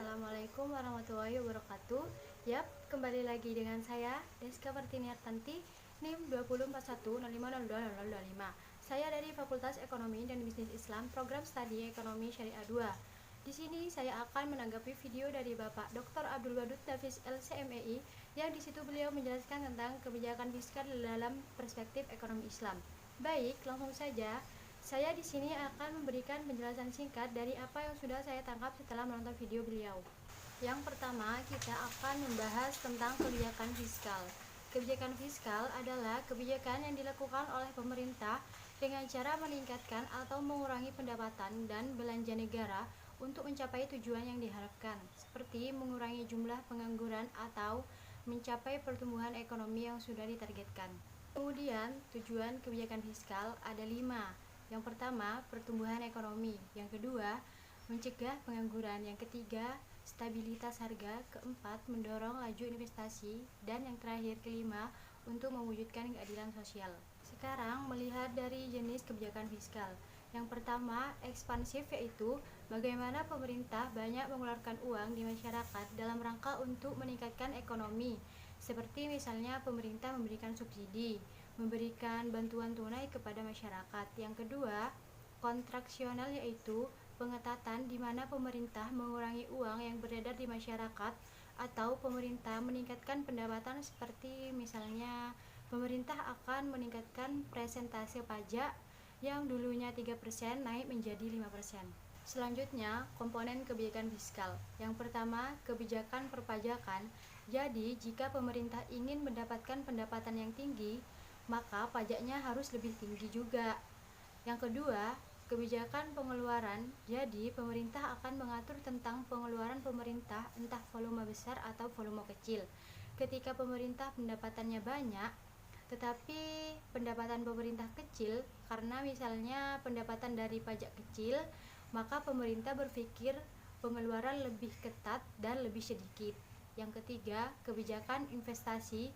Assalamualaikum warahmatullahi wabarakatuh. Yap, kembali lagi dengan saya Deska Pertiniartanti, NIM 204105020025. Saya dari Fakultas Ekonomi dan Bisnis Islam, Program Studi Ekonomi Syariah 2. Di sini saya akan menanggapi video dari Bapak Dr. Abdul Wadud Nafis LCMEI yang di situ beliau menjelaskan tentang kebijakan fiskal dalam perspektif ekonomi Islam. Baik, langsung saja. Saya di sini akan memberikan penjelasan singkat dari apa yang sudah saya tangkap setelah menonton video beliau. Yang pertama, kita akan membahas tentang kebijakan fiskal. Kebijakan fiskal adalah kebijakan yang dilakukan oleh pemerintah dengan cara meningkatkan atau mengurangi pendapatan dan belanja negara untuk mencapai tujuan yang diharapkan, seperti mengurangi jumlah pengangguran atau mencapai pertumbuhan ekonomi yang sudah ditargetkan. Kemudian, tujuan kebijakan fiskal ada 5. Yang pertama, pertumbuhan ekonomi. Yang kedua, mencegah pengangguran. Yang ketiga, stabilitas harga. Keempat, mendorong laju investasi. Dan yang terakhir, kelima, untuk mewujudkan keadilan sosial. Sekarang, melihat dari jenis kebijakan fiskal. Yang pertama, ekspansif, yaitu bagaimana pemerintah banyak mengeluarkan uang di masyarakat dalam rangka untuk meningkatkan ekonomi. Seperti misalnya pemerintah memberikan subsidi, memberikan bantuan tunai kepada masyarakat. Yang kedua, kontraksional, yaitu pengetatan di mana pemerintah mengurangi uang yang beredar di masyarakat atau pemerintah meningkatkan pendapatan, seperti misalnya pemerintah akan meningkatkan persentase pajak yang dulunya 3% naik menjadi 5%. Selanjutnya, komponen kebijakan fiskal. Yang pertama, kebijakan perpajakan. Jadi, jika pemerintah ingin mendapatkan pendapatan yang tinggi, maka pajaknya harus lebih tinggi juga. Yang kedua, kebijakan pengeluaran. Jadi, pemerintah akan mengatur tentang pengeluaran pemerintah, entah volume besar atau volume kecil. Ketika pemerintah pendapatannya banyak, tetapi pendapatan pemerintah kecil, karena misalnya pendapatan dari pajak kecil, maka pemerintah berpikir pengeluaran lebih ketat dan lebih sedikit. Yang ketiga, kebijakan investasi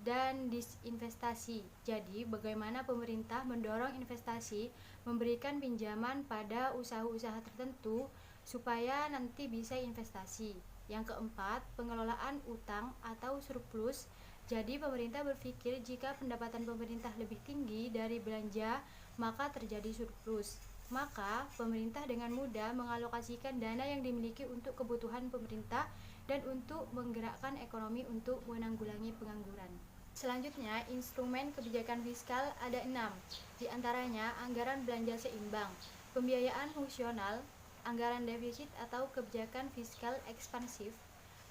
dan disinvestasi. Jadi, bagaimana pemerintah mendorong investasi, memberikan pinjaman pada usaha-usaha tertentu supaya nanti bisa investasi. Yang keempat, pengelolaan utang atau surplus. Jadi, pemerintah berpikir jika pendapatan pemerintah lebih tinggi dari belanja, maka terjadi surplus. Maka, pemerintah dengan mudah mengalokasikan dana yang dimiliki untuk kebutuhan pemerintah dan untuk menggerakkan ekonomi untuk menanggulangi pengangguran. Selanjutnya, instrumen kebijakan fiskal ada 6. Di antaranya, anggaran belanja seimbang, pembiayaan fungsional, anggaran defisit atau kebijakan fiskal ekspansif,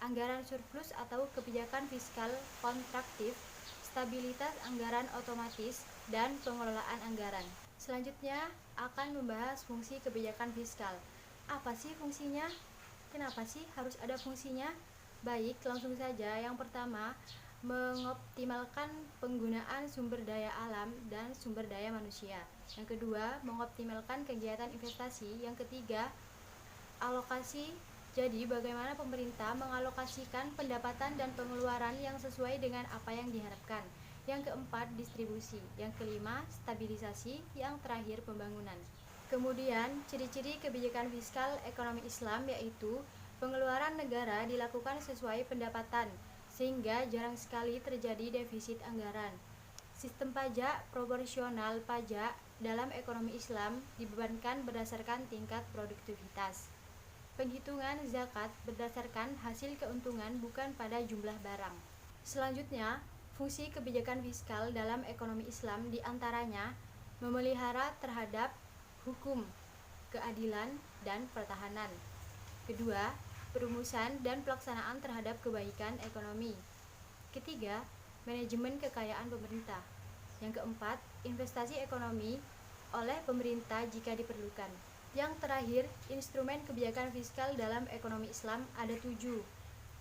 anggaran surplus atau kebijakan fiskal kontraktif, stabilitas anggaran otomatis, dan pengelolaan anggaran. Selanjutnya akan membahas fungsi kebijakan fiskal. Apa sih fungsinya? Kenapa sih harus ada fungsinya? Baik, langsung saja. Yang pertama, mengoptimalkan penggunaan sumber daya alam dan sumber daya manusia. Yang kedua, mengoptimalkan kegiatan investasi. Yang ketiga, alokasi. Jadi, bagaimana pemerintah mengalokasikan pendapatan dan pengeluaran yang sesuai dengan apa yang diharapkan. Yang keempat, distribusi. Yang kelima, stabilisasi. Yang terakhir, pembangunan. Kemudian, ciri-ciri kebijakan fiskal ekonomi Islam yaitu pengeluaran negara dilakukan sesuai pendapatan, sehingga jarang sekali terjadi defisit anggaran. Sistem pajak proporsional pajak dalam ekonomi Islam dibebankan berdasarkan tingkat produktivitas. Penghitungan zakat berdasarkan hasil keuntungan bukan pada jumlah barang. Selanjutnya, fungsi kebijakan fiskal dalam ekonomi Islam diantaranya memelihara terhadap hukum, keadilan, dan pertahanan. Kedua, perumusan dan pelaksanaan terhadap kebaikan ekonomi. Ketiga, manajemen kekayaan pemerintah. Yang keempat, investasi ekonomi oleh pemerintah jika diperlukan. Yang terakhir, instrumen kebijakan fiskal dalam ekonomi Islam ada 7.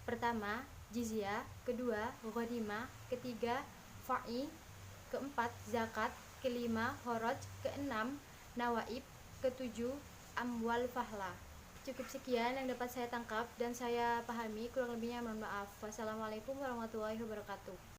Pertama, jizyah. Kedua, ghanimah. Ketiga, fa'i. Keempat, zakat. Kelima, kharaj. Keenam, nawaib. Ketujuh, amwal fahla. Cukup sekian yang dapat saya tangkap dan saya pahami, kurang lebihnya mohon maaf. Wassalamualaikum warahmatullahi wabarakatuh.